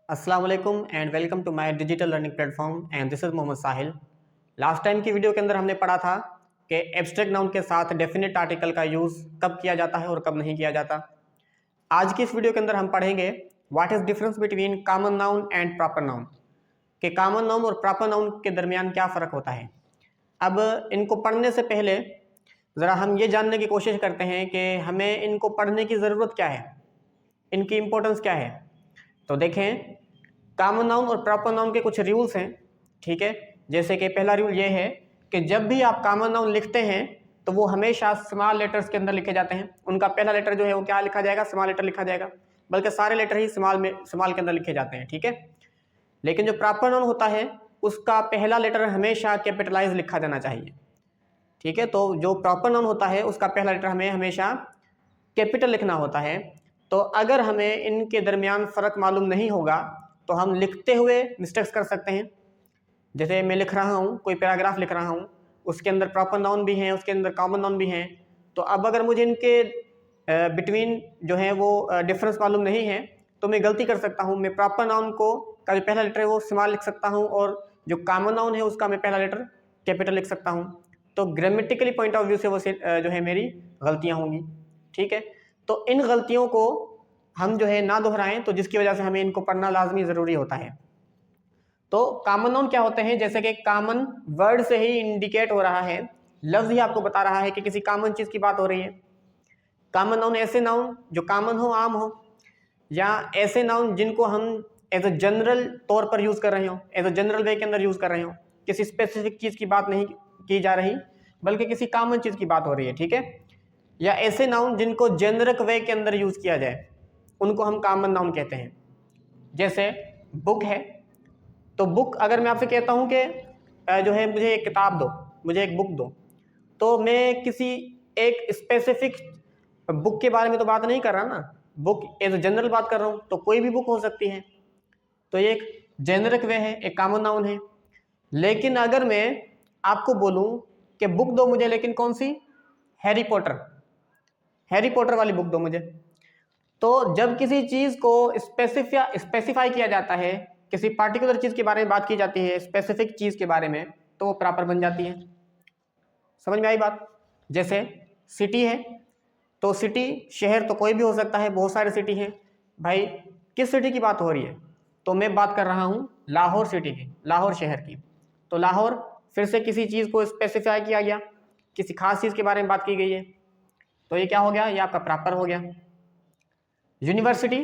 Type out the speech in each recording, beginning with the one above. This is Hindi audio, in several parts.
अस्सलाम वालेकुम and welcome to my digital learning platform and this is Mohammad Sahil. Last time की वीडियो के अंदर हमने पढ़ा था कि एब्स्ट्रैक्ट नाउन के साथ डेफिनेट आर्टिकल का यूज़ कब किया जाता है और कब नहीं किया जाता। आज की इस वीडियो के अंदर हम पढ़ेंगे what is difference between common noun and proper noun, कि कॉमन नाउन और प्रॉपर नाउन के दरमियान क्या फ़र्क होता है। अब इनको पढ़ने से पहले ज़रा हम ये जानने की कोशिश करते हैं कि हमें इनको पढ़ने की ज़रूरत क्या है, इनकी इम्पोर्टेंस क्या है। तो देखें, कॉमन नाउन और प्रॉपर नाउन के कुछ रूल्स हैं, ठीक है। जैसे कि पहला रूल ये है कि जब भी आप कॉमन नाउन लिखते हैं तो वो हमेशा स्मॉल लेटर्स के अंदर लिखे जाते हैं। उनका पहला लेटर जो है वो क्या लिखा जाएगा, स्मॉल लेटर लिखा जाएगा, बल्कि सारे लेटर ही स्मॉल के अंदर लिखे जाते हैं, ठीक है। लेकिन जो प्रॉपर नाउन होता है उसका पहला लेटर हमेशा कैपिटलाइज लिखा जाना चाहिए, ठीक है। तो जो प्रॉपर नाउन होता है उसका पहला लेटर हमें हमेशा कैपिटल लिखना होता है। तो अगर हमें इनके दरमियान फ़र्क मालूम नहीं होगा तो हम लिखते हुए मिस्टेक्स कर सकते हैं। जैसे मैं लिख रहा हूँ, कोई पैराग्राफ लिख रहा हूँ, उसके अंदर प्रॉपर नाउन भी हैं, उसके अंदर कॉमन नाउन भी हैं। तो अब अगर मुझे इनके बिटवीन जो है वो डिफरेंस मालूम नहीं है तो मैं गलती कर सकता हूँ। मैं प्रॉपर नाउन को का जो पहला लेटर है वो स्मॉल लिख सकता हूँ और जो कॉमन नाउन है उसका मैं पहला लेटर कैपिटल लिख सकता हूँ। तो ग्रामेटिकली पॉइंट ऑफ व्यू से वो जो है मेरी गलतियाँ होंगी, ठीक है। तो इन गलतियों को हम जो है ना दोहराएं, तो जिसकी वजह से हमें इनको पढ़ना लाजमी ज़रूरी होता है। तो कॉमन नाउन क्या होते हैं, जैसे कि कॉमन वर्ड से ही इंडिकेट हो रहा है, लफ्ज़ ही आपको बता रहा है कि किसी कॉमन चीज़ की बात हो रही है। कॉमन नाउन ऐसे नाउन जो कॉमन हो, आम हो, या ऐसे नाउन जिनको हम एज अ जनरल तौर पर यूज़ कर रहे हो, एज अ जनरल वे के अंदर यूज़ कर रहे हो। किसी स्पेसिफिक चीज़ की बात नहीं की जा रही बल्कि किसी कॉमन चीज़ की बात हो रही है, ठीक है। या ऐसे नाउन जिनको जेनरिक वे के अंदर यूज़ किया जाए उनको हम कॉमन नाउन कहते हैं। जैसे बुक है, तो बुक अगर मैं आपसे कहता हूँ कि जो है मुझे एक किताब दो, मुझे एक बुक दो, तो मैं किसी एक स्पेसिफिक बुक के बारे में तो बात नहीं कर रहा ना, बुक एज ए जनरल बात कर रहा हूँ। तो कोई भी बुक हो सकती है, तो ये एक जेनरिक वे है, एक कॉमन नाउन है। लेकिन अगर मैं आपको बोलूँ कि बुक दो मुझे, लेकिन कौन सी, हैरी पॉटर, हैरी पॉटर वाली बुक दो मुझे, तो जब किसी चीज़ को स्पेसिफाई किया जाता है, किसी पार्टिकुलर चीज़ के बारे में बात की जाती है, स्पेसिफिक चीज़ के बारे में, तो वो प्रॉपर बन जाती है। समझ में आई बात। जैसे सिटी है, तो सिटी शहर तो कोई भी हो सकता है, बहुत सारे सिटी हैं। भाई किस सिटी की बात हो रही है, तो मैं बात कर रहा हूँ लाहौर सिटी की, लाहौर शहर की। तो लाहौर फिर से किसी चीज़ को स्पेसिफाई किया गया, किसी खास चीज़ के बारे में बात की गई है, तो ये क्या हो गया, ये आपका प्रॉपर हो गया। यूनिवर्सिटी,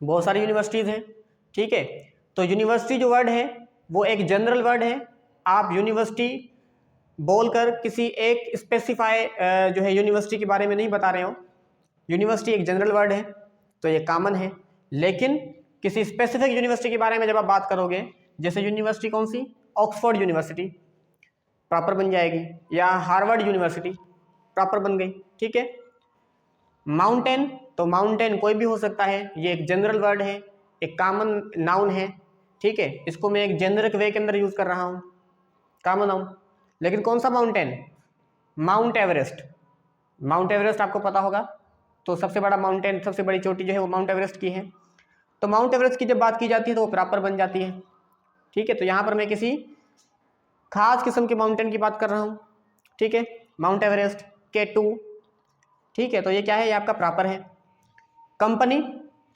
बहुत सारी यूनिवर्सिटीज़ हैं, ठीक है। तो यूनिवर्सिटी जो वर्ड है वो एक जनरल वर्ड है। आप यूनिवर्सिटी बोलकर किसी एक स्पेसिफाई जो है यूनिवर्सिटी के बारे में नहीं बता रहे हो। यूनिवर्सिटी एक जनरल वर्ड है तो ये कॉमन है। लेकिन किसी स्पेसिफिक यूनिवर्सिटी के बारे में जब आप बात करोगे, जैसे यूनिवर्सिटी कौन सी, ऑक्सफोर्ड यूनिवर्सिटी प्रॉपर बन जाएगी, या हार्वर्ड यूनिवर्सिटी प्रॉपर बन गई, ठीक है। माउंटेन, तो माउंटेन कोई भी हो सकता है, ये एक जनरल वर्ड है, एक कॉमन नाउन है, ठीक है। इसको मैं एक जेनरिक वे के अंदर यूज़ कर रहा हूँ, कॉमन नाउन। लेकिन कौन सा mountain, mount Everest, mount Everest आपको पता होगा, तो सबसे बड़ा माउंटेन, सबसे बड़ी चोटी जो है वो माउंट एवरेस्ट की है। तो माउंट एवरेस्ट की जब बात की जाती है तो वो प्रॉपर बन जाती है, ठीक है। तो यहाँ पर मैं किसी खास किस्म के माउंटेन की बात कर रहा हूँ, ठीक है, माउंट एवरेस्ट, K2, ठीक है। तो ये क्या है, ये आपका प्रॉपर है। कंपनी,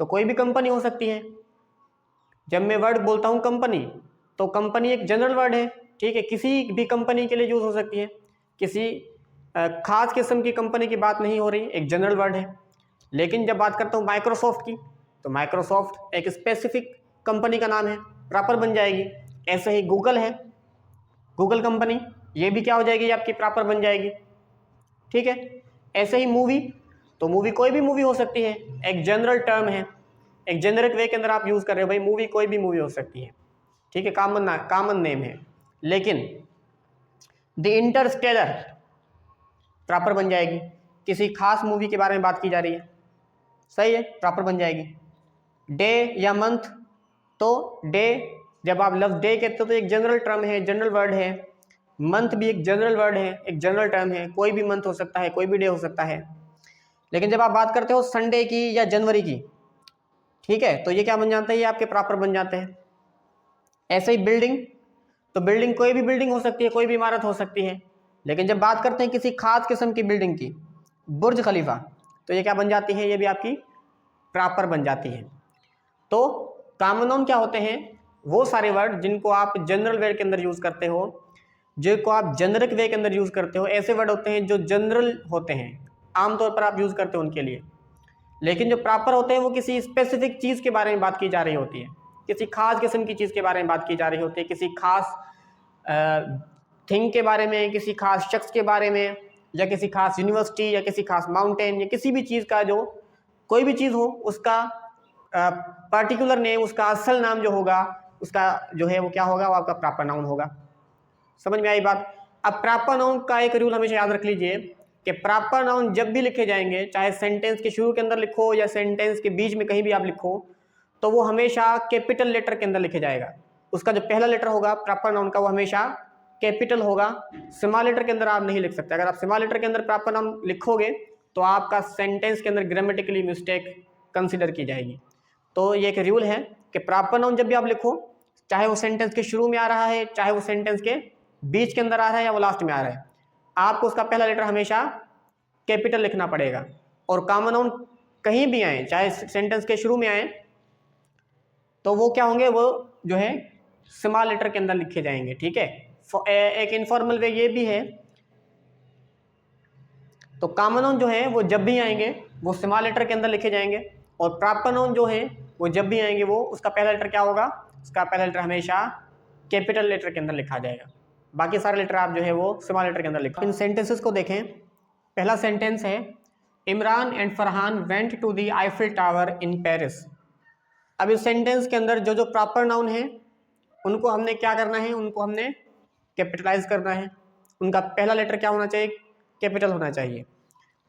तो कोई भी कंपनी हो सकती है। जब मैं वर्ड बोलता हूँ कंपनी, तो कंपनी एक जनरल वर्ड है, ठीक है, किसी भी कंपनी के लिए यूज़ हो सकती है। किसी खास किस्म की कंपनी की बात नहीं हो रही, एक जनरल वर्ड है। लेकिन जब बात करता हूँ माइक्रोसॉफ्ट की, तो माइक्रोसॉफ्ट एक स्पेसिफिक कंपनी का नाम है, प्रॉपर बन जाएगी। ऐसे ही गूगल है, गूगल कंपनी, ये भी क्या हो जाएगी, ये आपकी प्रॉपर बन जाएगी, ठीक है। ऐसे ही मूवी, तो मूवी कोई भी मूवी हो सकती है, एक जनरल टर्म है, एक जेनरिक वे के अंदर आप यूज़ कर रहे हो। भाई मूवी कोई भी मूवी हो सकती है, ठीक है, कॉमन नेम है। लेकिन द इंटरस्टेलर प्रॉपर बन जाएगी, किसी खास मूवी के बारे में बात की जा रही है, सही है, प्रॉपर बन जाएगी। डे या मंथ, तो डे, जब आप लफ्ज़ डे कहते हो तो एक जनरल टर्म है, जनरल वर्ड है। मंथ भी एक जनरल वर्ड है, एक जनरल टर्म है, कोई भी मंथ हो सकता है, कोई भी डे हो सकता है। लेकिन जब आप बात करते हो संडे की या जनवरी की, ठीक है, तो ये क्या बन जाता है, ये आपके प्रॉपर बन जाते हैं। ऐसे ही बिल्डिंग, तो बिल्डिंग कोई भी बिल्डिंग हो सकती है, कोई भी इमारत हो सकती है, लेकिन जब बात करते हैं किसी खास किस्म की बिल्डिंग की, बुर्ज खलीफा, तो ये क्या बन जाती है, ये भी आपकी प्रॉपर बन जाती है। तो कॉमन नाउन क्या होते हैं, वो सारे वर्ड जिनको आप जनरल वे के अंदर यूज करते हो, जिनको आप जेनरिक वे के अंदर यूज करते हो, ऐसे वर्ड होते हैं जो जनरल होते हैं, आमतौर पर आप यूज करते हो उनके लिए। लेकिन जो प्रॉपर होते हैं वो किसी स्पेसिफिक चीज़ के बारे में बात की जा रही होती है, किसी खास किस्म की चीज़ के बारे में बात की जा रही होती है, किसी खास थिंग के बारे में, किसी खास शख्स के बारे में, या किसी खास यूनिवर्सिटी, या किसी खास माउंटेन, या किसी भी चीज़ का, जो कोई भी चीज़ हो उसका पर्टिकुलर नेम, उसका असल नाम जो होगा, उसका जो है वो क्या होगा, वो आपका प्रॉपर नाउन होगा। समझ में आई बात। अब प्रॉपर नाउन का एक रूल हमेशा याद रख लीजिए कि प्रॉपर नाउन जब भी लिखे जाएंगे, चाहे सेंटेंस के शुरू के अंदर लिखो या सेंटेंस के बीच में कहीं भी आप लिखो, तो वो हमेशा कैपिटल लेटर के अंदर लिखे जाएगा। उसका जो पहला लेटर होगा प्रॉपर नाउन का, वो हमेशा कैपिटल होगा। स्मॉल लेटर के अंदर आप नहीं लिख सकते। अगर आप स्मॉल लेटर के अंदर प्रॉपर नाउन लिखोगे तो आपका सेंटेंस के अंदर ग्रामेटिकली मिस्टेक कंसिडर की जाएगी। तो ये एक रूल है कि प्रॉपर नाउन जब भी आप लिखो, चाहे वो सेंटेंस के शुरू में आ रहा है, चाहे वो सेंटेंस के बीच के अंदर आ रहा है, या वो लास्ट में आ रहा है, आपको उसका पहला लेटर हमेशा कैपिटल लिखना पड़ेगा। और कॉमन नाउन कहीं भी आए, चाहे सेंटेंस के शुरू में आए, तो वो क्या होंगे, वो जो है स्मॉल लेटर के अंदर लिखे जाएंगे। ठीक है, एक इनफॉर्मल वे ये भी है, तो कॉमन नाउन जो है वो जब भी आएंगे वो स्मॉल लेटर के अंदर लिखे जाएंगे, और प्रॉपर नाउन जो है वो जब भी आएंगे वो उसका पहला लेटर क्या होगा, उसका पहला लेटर हमेशा कैपिटल लेटर के अंदर लिखा जाएगा। बाकी सारे लेटर आप जो है वो स्मॉल लेटर के अंदर लिखो। इन सेंटेंसेस को देखें। पहला सेंटेंस है, Imran and Farhan went to the Eiffel Tower in Paris. अब इस सेंटेंस के अंदर जो जो प्रॉपर नाउन है उनको हमने क्या करना है, उनको हमने कैपिटलाइज करना है। उनका पहला लेटर क्या होना चाहिए, कैपिटल होना चाहिए।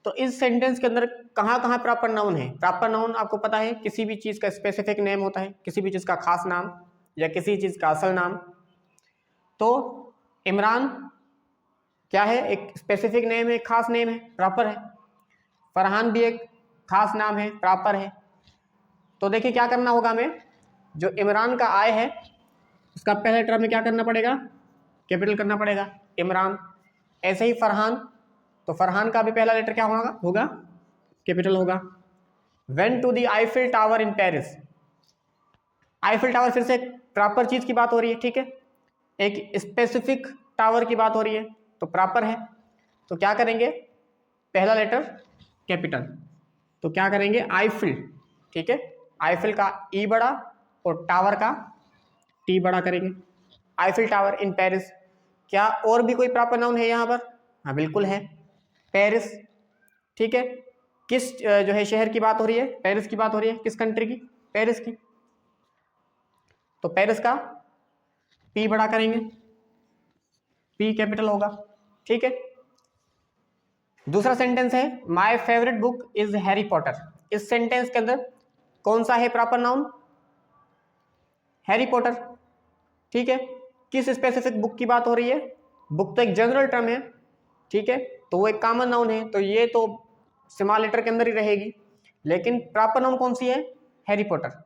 तो इस सेंटेंस के अंदर कहाँ कहाँ प्रॉपर नाउन है। प्रॉपर नाउन आपको पता है किसी भी चीज़ का स्पेसिफिक नेम होता है, किसी भी चीज़ का खास नाम या किसी चीज़ का असल नाम। तो इमरान क्या है, एक स्पेसिफिक नेम है, एक खास नेम है, प्रॉपर है। फरहान भी एक खास नाम है, प्रॉपर है। तो देखिए क्या करना होगा हमें, जो इमरान का आय है उसका पहले लेटर में क्या करना पड़ेगा, कैपिटल करना पड़ेगा, इमरान। ऐसे ही फरहान, तो फरहान का भी पहला लेटर क्या होगा, कैपिटल होगा। Went to the Eiffel Tower in Paris. Eiffel Tower फिर से एक प्रॉपर चीज की बात हो रही है, ठीक है, एक स्पेसिफिक टावर की बात हो रही है, तो प्रॉपर है। तो क्या करेंगे, पहला लेटर कैपिटल, तो क्या करेंगे, आईफिल। ठीक है, आईफिल का ई बड़ा और टावर का टी बड़ा करेंगे, आईफिल टावर इन पेरिस। क्या और भी कोई प्रॉपर नाउन है यहाँ पर, हाँ बिल्कुल है, पेरिस। ठीक है, किस जो है शहर की बात हो रही है, पेरिस की बात हो रही है, किस कंट्री की, पेरिस की। तो पेरिस का पी बड़ा करेंगे, पी कैपिटल होगा। ठीक है, दूसरा सेंटेंस है, my favourite book is Harry Potter. इस सेंटेंस के अंदर कौन सा है प्रॉपर नाउन, हैरी पॉटर। ठीक है, किस स्पेसिफिक बुक की बात हो रही है, बुक तो एक जनरल टर्म है, ठीक है, तो वो एक कॉमन नाउन है, तो ये तो स्मॉल लेटर के अंदर ही रहेगी। लेकिन प्रॉपर नाउन कौन सी है, हैरी पॉटर।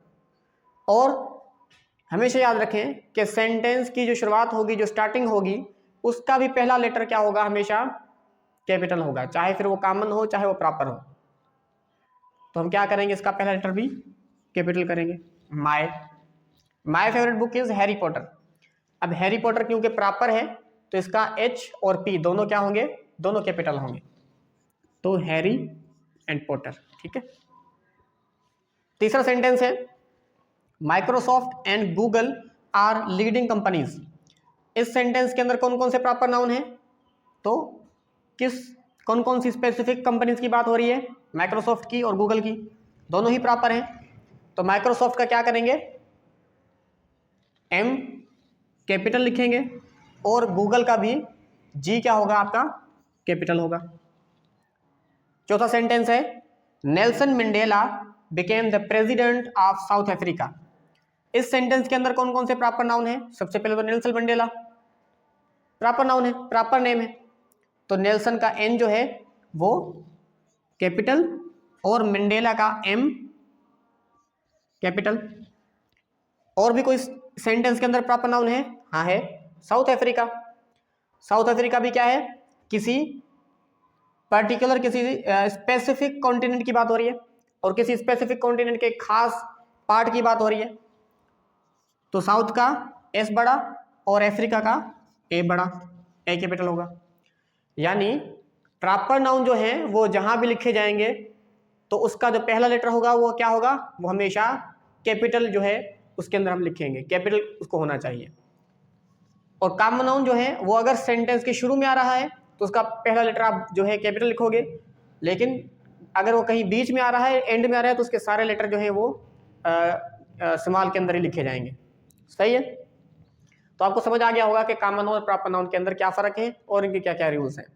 और हमेशा याद रखें कि सेंटेंस की जो शुरुआत होगी, जो स्टार्टिंग होगी, उसका भी पहला लेटर क्या होगा, हमेशा कैपिटल होगा, चाहे फिर वो कॉमन हो चाहे वो प्रॉपर हो। तो हम क्या करेंगे, इसका पहला लेटर भी कैपिटल करेंगे, my favourite book is Harry Potter. अब हैरी पॉटर क्योंकि प्रॉपर है तो इसका एच और पी दोनों क्या होंगे, दोनों कैपिटल होंगे, तो हैरी एंड पॉटर। ठीक है, तीसरा सेंटेंस है, Microsoft and Google are leading companies. इस सेंटेंस के अंदर कौन कौन से प्रॉपर नाउन है, तो कौन कौन सी स्पेसिफिक कंपनीज की बात हो रही है, माइक्रोसॉफ्ट की और गूगल की, दोनों ही प्रॉपर हैं। तो माइक्रोसॉफ्ट का क्या करेंगे, एम कैपिटल लिखेंगे, और गूगल का भी जी क्या होगा, आपका कैपिटल होगा। चौथा सेंटेंस है, Nelson Mandela became the president of south Africa. इस सेंटेंस के अंदर कौन कौन से प्रॉपर नाउन है, सबसे पहले तो नेल्सन मंडेला प्रॉपर नाउन है, प्रॉपर नेम है, तो नेल्सन का एन जो है वो कैपिटल और मंडेला का एम कैपिटल। और भी कोई सेंटेंस के अंदर प्रॉपर नाउन है? हाँ है, साउथ अफ्रीका। साउथ अफ्रीका भी क्या है? किसी पर्टिकुलर, किसी स्पेसिफिक कॉन्टिनेंट की बात हो रही है और किसी स्पेसिफिक कॉन्टिनेंट के खास पार्ट की बात हो रही है। तो साउथ का एस बड़ा और अफ्रीका का ए बड़ा, ए कैपिटल होगा। यानी प्रॉपर नाउन जो है वो जहां भी लिखे जाएंगे तो उसका जो पहला लेटर होगा वो क्या होगा? वो हमेशा कैपिटल जो है उसके अंदर हम लिखेंगे, कैपिटल उसको होना चाहिए। और कॉमन नाउन जो है वो अगर सेंटेंस के शुरू में आ रहा है तो उसका पहला लेटर आप जो है कैपिटल लिखोगे, लेकिन अगर वो कहीं बीच में आ रहा है, एंड में आ रहा है, तो उसके सारे लेटर जो है वो स्मॉल के अंदर ही लिखे जाएंगे। सही है? तो आपको समझ आ गया होगा कि कॉमन नाउन और प्रॉपर नाउन के अंदर क्या फर्क है और इनके क्या क्या रूल्स हैं।